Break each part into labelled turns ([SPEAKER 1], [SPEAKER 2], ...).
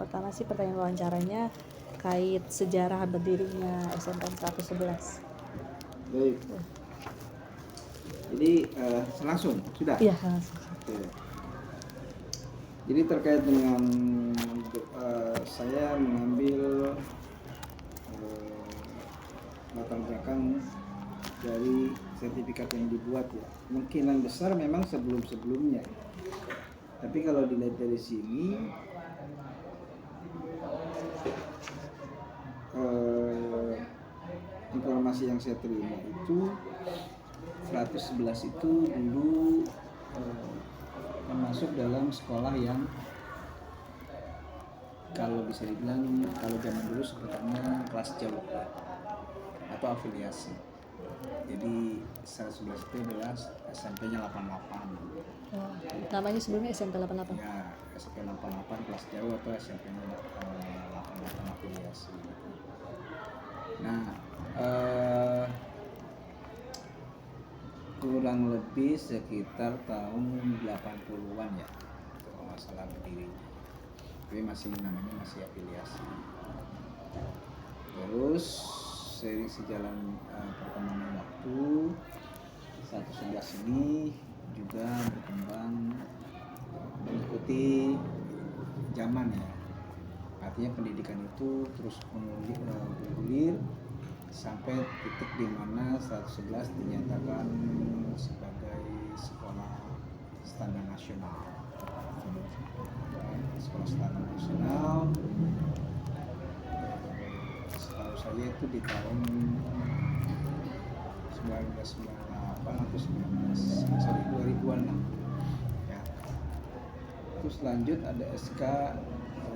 [SPEAKER 1] pertama sih pertanyaan wawancaranya kait sejarah berdirinya SMPN 111.
[SPEAKER 2] Baik. Jadi langsung sudah.
[SPEAKER 1] Iya, langsung.
[SPEAKER 2] Oke. Jadi terkait dengan saya mengambil latar belakang dari sertifikat yang dibuat ya, kemungkinan besar memang sebelumnya. Tapi kalau dilihat dari sini informasi yang saya terima itu 111 itu dulu termasuk dalam sekolah yang kalau bisa dibilang kalau zaman dulu sebetulnya kelas jauh atau afiliasi. Jadi 111 itu adalah SMP-nya 88.
[SPEAKER 1] Oh, namanya sebelumnya SMP 88.
[SPEAKER 2] Ya, SMP 88 kelas jauh atau SMP-nya 88 afiliasi. Nah, kurang lebih sekitar tahun 80-an ya, kalau masalah berdirinya. Tapi namanya masih afiliasi. Terus seiring sejalan perkembangan waktu, 111 ini juga berkembang mengikuti zaman ya. Artinya pendidikan itu terus bergulir sampai titik di mana 111 dinyatakan sebagai sekolah standar nasional. Sekolah standar nasional. Setahu saya itu di tahun 1998 atau 2000-an lah. Ya. Terus lanjut ada SK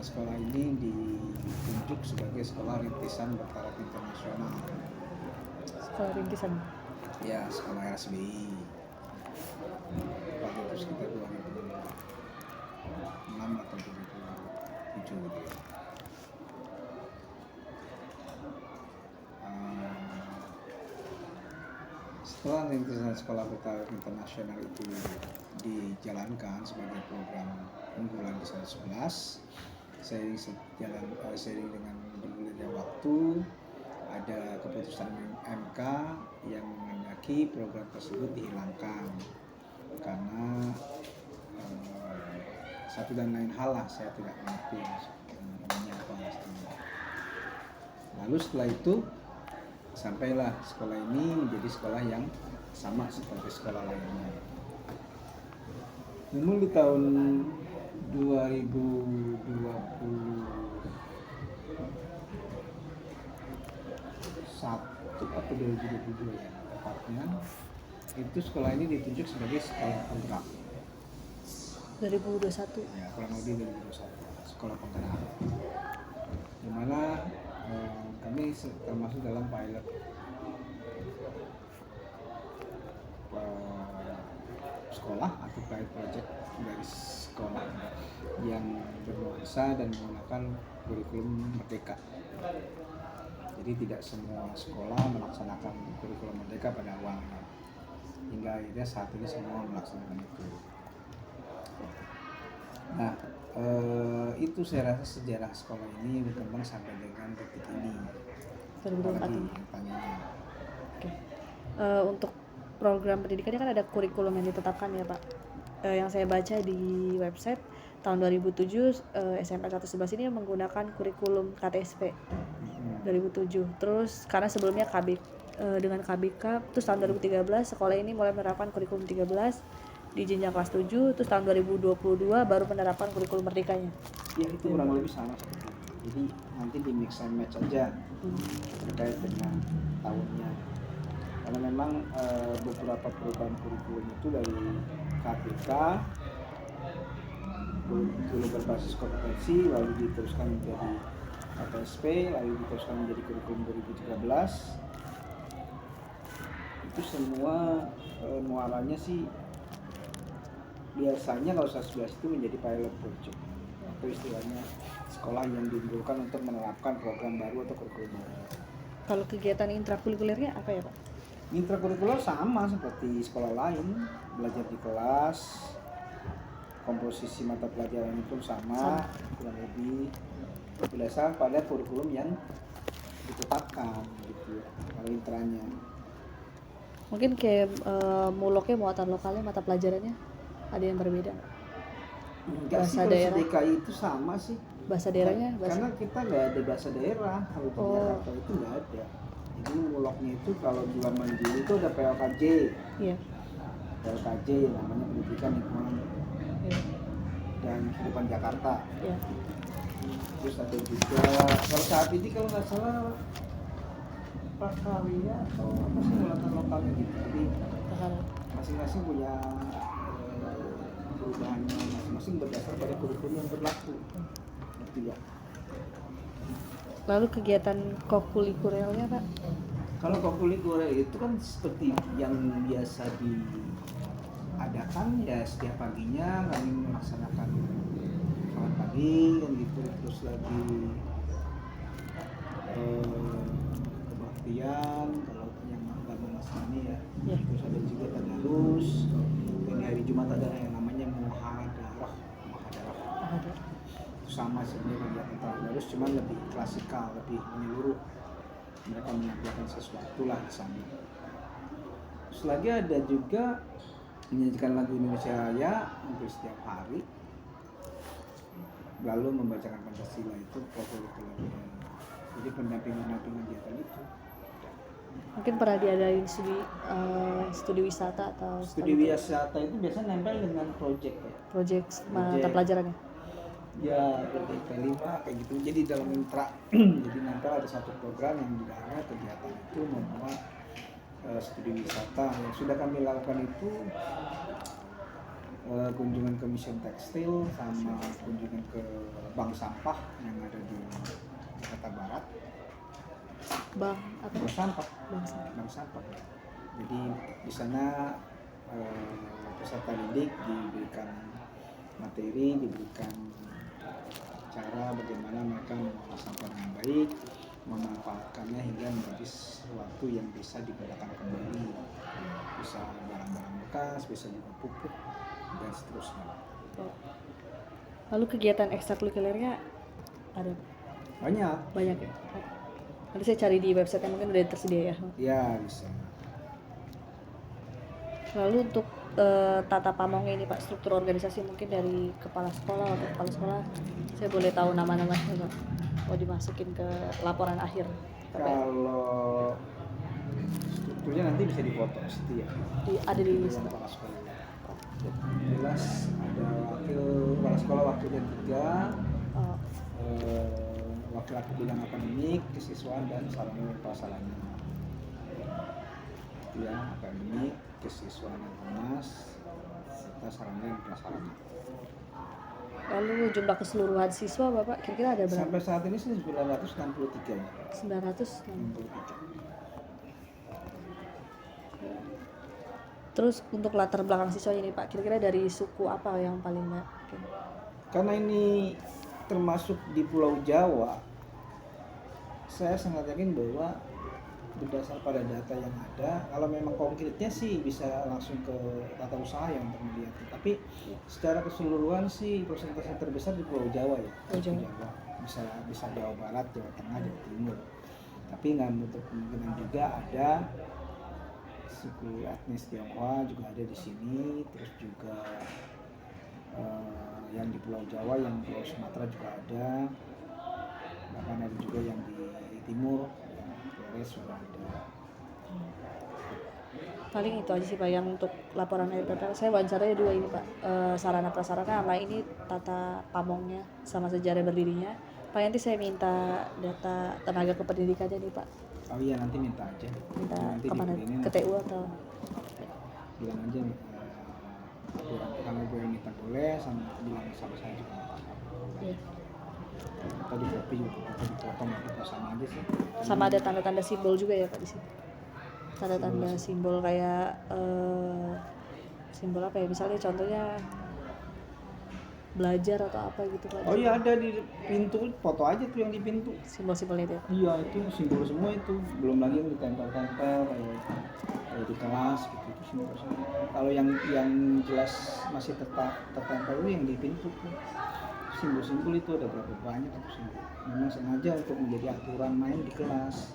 [SPEAKER 2] sekolah ini ditunjuk sebagai sekolah rintisan bertaraf internasional.
[SPEAKER 1] Sekolah rintisan.
[SPEAKER 2] Ya, sekolah RSBI. Pada itu sekitar 2006 atau 2007 gitu ya. Setelah rintisan sekolah bertaraf internasional itu dijalankan sebagai program unggulan di 111, seiring dengan bergulirnya waktu, ada keputusan MK yang menghendaki program tersebut dihilangkan karena satu dan lain hal lah, saya tidak mengerti namanya apa pastinya. Lalu setelah itu sampailah sekolah ini menjadi sekolah yang sama seperti sekolah lainnya. Namun di tahun 2021 atau 2022 ya tepatnya, itu sekolah ini ditunjuk sebagai sekolah penggerak.
[SPEAKER 1] 2021.
[SPEAKER 2] Ya, kurang lebih 2021 sekolah penggerak. Dimana kami termasuk dalam pilot sekolah atau pilot project dari sekolah yang bernuansa dan menggunakan kurikulum merdeka. Jadi tidak semua sekolah melaksanakan kurikulum merdeka pada awalnya, hingga akhirnya saat ini semua melaksanakan itu. Nah, itu saya rasa sejarah sekolah ini berkembang sampai dengan detik ini.
[SPEAKER 1] 2004 ini.
[SPEAKER 2] Oke.
[SPEAKER 1] Untuk program pendidikannya kan ada kurikulum yang ditetapkan ya Pak. Yang saya baca di website tahun 2007 SMP 111 ini menggunakan kurikulum KTSP 2007. Terus karena sebelumnya dengan KBK, terus tahun 2013 sekolah ini mulai menerapkan kurikulum 13 di jenjang kelas 7, terus tahun 2022 baru penerapan kurikulum merdekanya.
[SPEAKER 2] Ya, itu kurang lebih sama seperti itu. Jadi nanti di mix and match aja terkait dengan tahunnya. Karena memang beberapa perubahan kurikulum itu dari KPK, kurikulum berbasis kompetensi, lalu diteruskan menjadi KTSP, lalu diteruskan menjadi kurikulum 2013. Itu semua muaranya sih biasanya kalau 111 itu menjadi pilot project atau istilahnya sekolah yang diunggulkan untuk menerapkan program baru atau kurikulum baru.
[SPEAKER 1] Kalau kegiatan intrakurikulernya apa ya Pak?
[SPEAKER 2] Intrakurikuler sama seperti sekolah lain, belajar di kelas, komposisi mata pelajaran itu sama kurang lebih. berdasarkan pada kurikulum yang ditetapkan gitu ya, kalau intranya.
[SPEAKER 1] Mungkin kayak muloknya muatan lokalnya, mata pelajarannya ada yang berbeda nggak?
[SPEAKER 2] Enggak sih,
[SPEAKER 1] Bahasa
[SPEAKER 2] kalau
[SPEAKER 1] daerah,
[SPEAKER 2] DKI itu sama sih.
[SPEAKER 1] bahasa daerahnya,
[SPEAKER 2] Karena kita nggak ada bahasa daerah kalau di
[SPEAKER 1] Oh.
[SPEAKER 2] Jakarta itu nggak ada. Jadi muloknya itu kalau di zaman dulu itu ada PLKJ,
[SPEAKER 1] Iya.
[SPEAKER 2] PLKJ namanya Pendidikan Lingkungan
[SPEAKER 1] Iya.
[SPEAKER 2] dan Kehidupan Jakarta.
[SPEAKER 1] Iya.
[SPEAKER 2] Terus ada juga kalau saat ini kalau nggak salah Prakarya atau apa sih mulatan lokalnya gitu. Jadi
[SPEAKER 1] Tahanan.
[SPEAKER 2] masing-masing punya perubahannya masing-masing berdasar pada kurikulum yang berlaku. Gitu ya.
[SPEAKER 1] Lalu kegiatan kokulikulernya Pak?
[SPEAKER 2] Kalau kokulikuler itu kan seperti yang biasa diadakan ya, setiap paginya kami melaksanakan sholat pagi kan gitu, terus lagi kebaktian kalau yang agama Nasrani ya.
[SPEAKER 1] Ya.
[SPEAKER 2] Terus ada juga tadarus, dan di hari Jumat ada yang namanya muhadarah.
[SPEAKER 1] Ada.
[SPEAKER 2] Sama sebenarnya kegiatan tadarus, cuman lebih klasikal, lebih menyeluruh. Mereka menampilkan sesuatu lah di sana. Terus lagi ada juga menyanyikan lagu Indonesia Raya hampir setiap hari, lalu membacakan Pancasila, itu kokulikulernya. Jadi pendamping kegiatan itu.
[SPEAKER 1] Mungkin pernah diadain studi wisata atau
[SPEAKER 2] Studi wisata itu biasanya nempel dengan project ya.
[SPEAKER 1] project mata pelajarannya.
[SPEAKER 2] Ya, project P5 kayak gitu. Jadi dalam intra jadi nempel ada satu program yang di mana kegiatan itu membuat studi wisata. Yang sudah kami lakukan itu kunjungan ke Museum Tekstil sama kunjungan ke bank sampah yang ada di Jakarta Barat.
[SPEAKER 1] Bang apa?
[SPEAKER 2] Bank sampah.
[SPEAKER 1] Bang sampah.
[SPEAKER 2] Jadi di sana peserta didik diberikan materi, diberikan cara bagaimana mereka mengolah sampah dengan baik, memanfaatkannya hingga menjadi sesuatu yang bisa digunakan kembali, bisa barang-barang bekas, bisa juga pupuk dan seterusnya.
[SPEAKER 1] Oh. Lalu kegiatan ekstrakurikulernya ada banyak ya. Nanti saya cari di website yang mungkin udah tersedia ya.
[SPEAKER 2] Ya bisa.
[SPEAKER 1] Lalu untuk tata pamongnya ini Pak, struktur organisasi mungkin dari kepala sekolah atau kepala sekolah, saya boleh tahu nama-namanya Pak? Mau dimasukin ke laporan akhir.
[SPEAKER 2] Kalau strukturnya nanti bisa dipoto pasti ya.
[SPEAKER 1] Ada di list.
[SPEAKER 2] Kepala sekolah. Jelas ada kepala sekolah waktu dan 3, wakil-wakil bidang akademik, kesiswaan dan sarana dan prasarana. Ya, akademik, kesiswaan dan humas, serta sarana dan prasarana.
[SPEAKER 1] Lalu jumlah keseluruhan siswa Bapak kira-kira ada berapa?
[SPEAKER 2] Sampai saat ini sih 963 ya.
[SPEAKER 1] 963. Terus untuk latar belakang siswa ini Pak, kira-kira dari suku apa yang paling banyak?
[SPEAKER 2] Karena ini termasuk di Pulau Jawa, saya sangat yakin bahwa berdasar pada data yang ada, kalau memang konkretnya sih bisa langsung ke tata usaha yang untuk melihat. Tapi secara keseluruhan sih persentase terbesar di Pulau Jawa ya.
[SPEAKER 1] Jawa.
[SPEAKER 2] Bisa Jawa Barat, Jawa Tengah, Jawa Timur. Tapi nggak menutup kemungkinan juga ada suku etnis Tionghoa juga ada di sini, terus juga yang di Pulau Jawa, yang Pulau Sumatera juga ada, bahkan ada juga yang di timur, yang Flores juga ada.
[SPEAKER 1] Paling itu aja sih Pak yang untuk laporan RPPL. Saya wawancaranya 2 ini Pak, sarana prasarana sama ini tata pamongnya sama sejarah berdirinya. Pak nanti saya minta data tenaga kependidikannya nih Pak.
[SPEAKER 2] Oh iya, nanti minta aja.
[SPEAKER 1] Minta
[SPEAKER 2] nanti
[SPEAKER 1] kemana? Ke TU atau?
[SPEAKER 2] Bilang aja kalau gue minta boleh, sama bilang sama saya juga nggak apa-apa.
[SPEAKER 1] Iya.
[SPEAKER 2] Atau di copy juga, atau dipotong gitu, sama aja sih.
[SPEAKER 1] Sama ada tanda-tanda simbol juga ya Pak di sini. Tanda-tanda simbol kayak simbol apa ya? Misalnya contohnya belajar atau apa gitu Pak.
[SPEAKER 2] Oh iya, ada di pintu, foto aja tuh yang di pintu.
[SPEAKER 1] Simbol-simbolnya itu ya?
[SPEAKER 2] Iya, itu simbol semua itu. Belum lagi yang ditempel-tempel kayak di kelas gitu, itu simbol semua. Kalau yang jelas masih tetap tertempel itu yang di pintu tuh. simbol-simbol itu ada berapa banyak itu simbol. Memang sengaja untuk menjadi aturan main di kelas.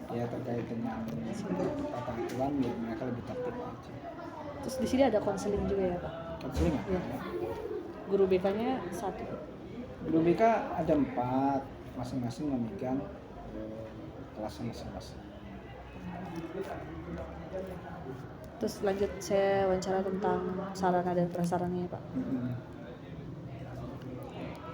[SPEAKER 2] Ya terkait dengan tata aturan biar mereka lebih tertib aja.
[SPEAKER 1] Terus di sini ada konseling juga ya Pak?
[SPEAKER 2] Konseling
[SPEAKER 1] Iya.
[SPEAKER 2] ada.
[SPEAKER 1] Guru BK-nya 1.
[SPEAKER 2] Guru BK ada 4, masing-masing memegang kelasnya masing-masing.
[SPEAKER 1] Terus lanjut saya wawancara tentang sarana dan prasarananya Pak.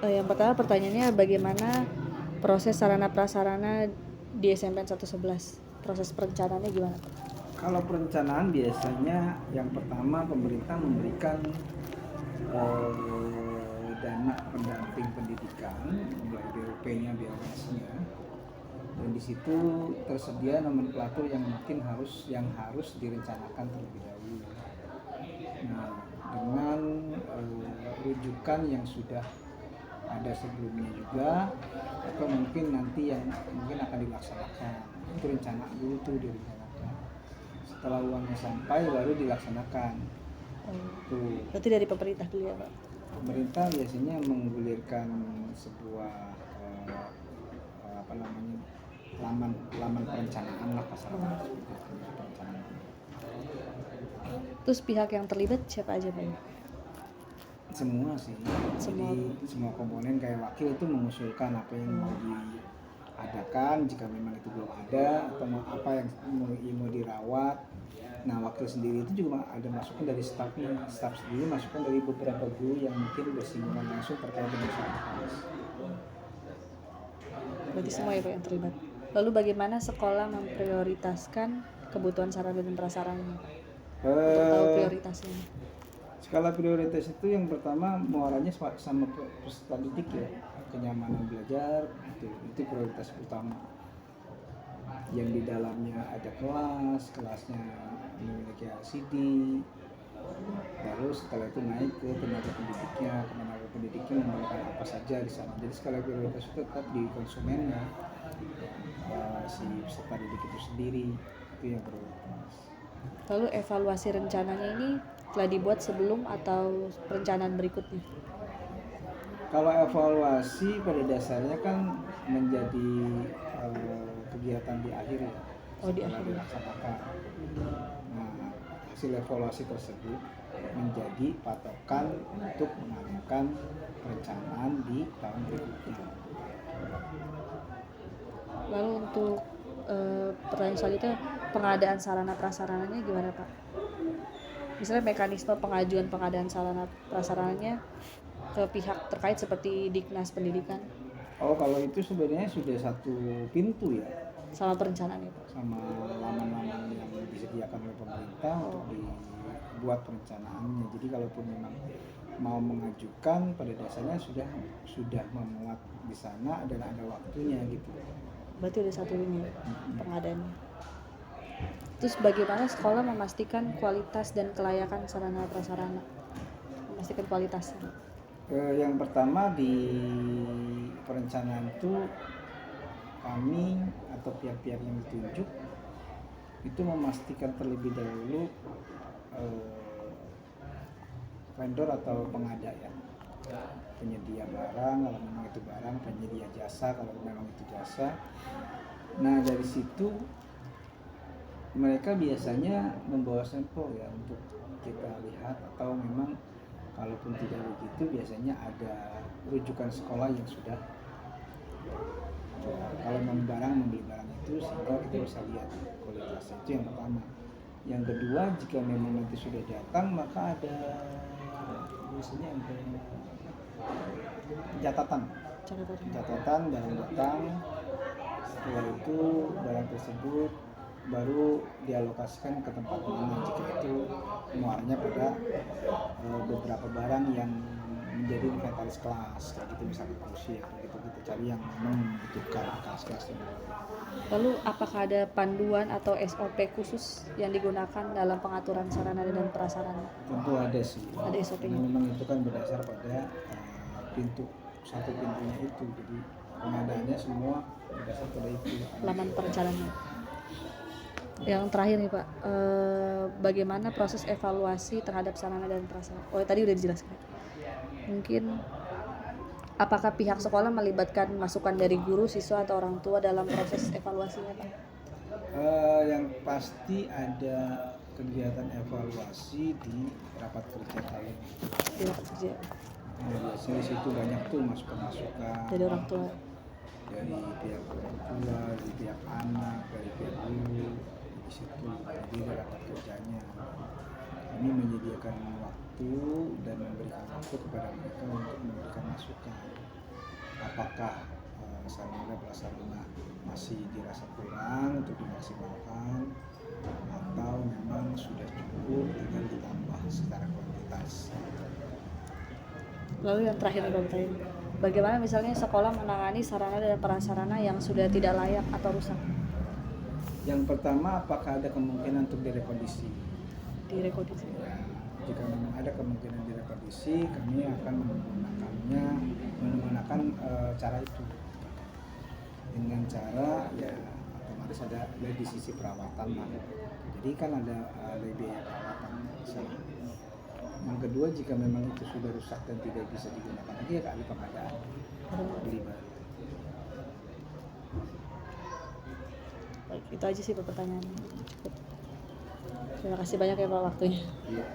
[SPEAKER 1] Yang pertama pertanyaannya bagaimana proses sarana prasarana di SMPN 111? Proses perencanaannya gimana Pak?
[SPEAKER 2] Kalau perencanaan biasanya yang pertama pemerintah memberikan dana pendamping pendidikan mulai DOP-nya, BLS-nya, dan di situ tersedia nomenklatur yang mungkin harus direncanakan terlebih dahulu. Nah, dengan rujukan yang sudah ada sebelumnya juga atau mungkin nanti yang mungkin akan dilaksanakan, itu rencana dulu tuh direncanakan. Setelah uangnya sampai baru dilaksanakan. Tuh.
[SPEAKER 1] Berarti dari pemerintah dulu ya Pak?
[SPEAKER 2] Pemerintah biasanya menggulirkan sebuah laman perencanaan lah kasarnya. Perencanaan.
[SPEAKER 1] Terus pihak yang terlibat siapa aja Pak?
[SPEAKER 2] Semua sih. Jadi semua komponen kayak wakil itu mengusulkan apa yang mau diadakan jika memang itu belum ada atau apa yang mau dirawat. Nah, wakil sendiri itu juga ada masukan dari staffnya. Staff sendiri masukan dari beberapa guru yang mungkin bersinggungan langsung terkait dengan soal kelas.
[SPEAKER 1] Berarti semua ya Pak yang terlibat. Lalu bagaimana sekolah memprioritaskan kebutuhan sarana dan prasarana? Untuk tahu prioritasnya.
[SPEAKER 2] Skala prioritas itu yang pertama muaranya sama peserta didik ya, kenyamanan belajar itu prioritas utama. Yang di dalamnya ada kelasnya memiliki LCD, lalu setelah itu naik ke tenaga pendidiknya membawakan apa saja di sana. Jadi skala prioritas itu tetap di konsumennya, si peserta didik itu sendiri, itu yang prioritas.
[SPEAKER 1] Lalu evaluasi rencananya ini telah dibuat sebelum atau perencanaan berikutnya?
[SPEAKER 2] Kalau evaluasi pada dasarnya kan menjadi kegiatan di akhir ya, setelah dilaksanakan. Nah, hasil evaluasi tersebut menjadi patokan untuk mengadakan perencanaan di tahun berikutnya.
[SPEAKER 1] Lalu untuk pertanyaan selanjutnya, pengadaan sarana prasarananya gimana Pak? Misalnya mekanisme pengadaan sarana prasarananya ke pihak terkait seperti Diknas Pendidikan.
[SPEAKER 2] Oh, kalau itu sebenarnya sudah satu pintu ya.
[SPEAKER 1] Sama perencanaan ya Pak? Sama
[SPEAKER 2] laman-laman yang disediakan oleh pemerintah untuk dibuat perencanaannya. Jadi kalaupun memang mau mengajukan pada dasarnya sudah memuat di sana dan ada waktunya gitu.
[SPEAKER 1] Berarti udah satu ini pengadaannya. Terus bagaimana sekolah memastikan kualitas dan kelayakan sarana prasarana? Memastikan kualitasnya.
[SPEAKER 2] Yang pertama di perencanaan itu kami atau pihak-pihak yang ditunjuk itu memastikan terlebih dahulu vendor atau pengadaan, penyedia barang kalau memang itu barang, penyedia jasa kalau memang itu jasa. Nah, dari situ mereka biasanya membawa sampel ya untuk kita lihat, atau memang kalaupun tidak begitu biasanya ada rujukan sekolah yang sudah kalau membeli barang itu sehingga kita bisa lihat kualitasnya. Itu yang pertama. Yang kedua, jika memang nanti sudah datang maka ada biasanya ada catatan barang datang. Setelah itu barang tersebut baru dialokasikan ke tempat mana jika itu muaranya pada beberapa barang yang menjadi inventaris kelas kayak gitu, misalnya kursi atau gitu kita cari yang memang membutuhkan kelas-kelas ini.
[SPEAKER 1] Lalu apakah ada panduan atau SOP khusus yang digunakan dalam pengaturan sarana dan prasarana?
[SPEAKER 2] Tentu ada sih.
[SPEAKER 1] Ada SOP-nya.
[SPEAKER 2] Memang itu kan berdasar pada satu pintunya itu, jadi pengadaannya semua berdasar pada itu.
[SPEAKER 1] Laman perencanaannya. Yang terakhir nih Pak, bagaimana proses evaluasi terhadap sarana dan prasarana? Oh tadi udah dijelaskan. Mungkin Apakah pihak sekolah melibatkan masukan dari guru, siswa, atau orang tua dalam proses evaluasinya, Pak?
[SPEAKER 2] Yang pasti ada kegiatan evaluasi di rapat kerja tahun.
[SPEAKER 1] Di rapat kerja
[SPEAKER 2] Biasanya di situ banyak tuh masukan
[SPEAKER 1] dari orang tua.
[SPEAKER 2] dari pihak orang tua, dari pihak anak, dari pihak guru di situ. Jadi di rapat kerjanya kami menyediakan waktu dan memberikan waktu kepada mereka untuk memberikan masukan. Apakah sarana prasarana masih dirasa kurang untuk dimaksimalkan atau memang sudah cukup tinggal ditambah secara kuantitas.
[SPEAKER 1] Lalu yang terakhir nih, Pak, bagaimana misalnya sekolah menangani sarana dan prasarana yang sudah tidak layak atau rusak?
[SPEAKER 2] Yang pertama, apakah ada kemungkinan untuk direkondisi?
[SPEAKER 1] Direkondisi.
[SPEAKER 2] Ya, jika memang ada kemungkinan direkondisi, kami akan menggunakan cara itu dengan cara ya otomatis ada dari sisi perawatan lah. Jadi kan ada biaya perawatan di sana. Yang kedua, jika memang itu sudah rusak dan tidak bisa digunakan lagi, ya ada pengadaan beli baru.
[SPEAKER 1] Baik, itu aja sih Pak pertanyaannya. Terima kasih banyak ya Pak waktunya.
[SPEAKER 2] Iya.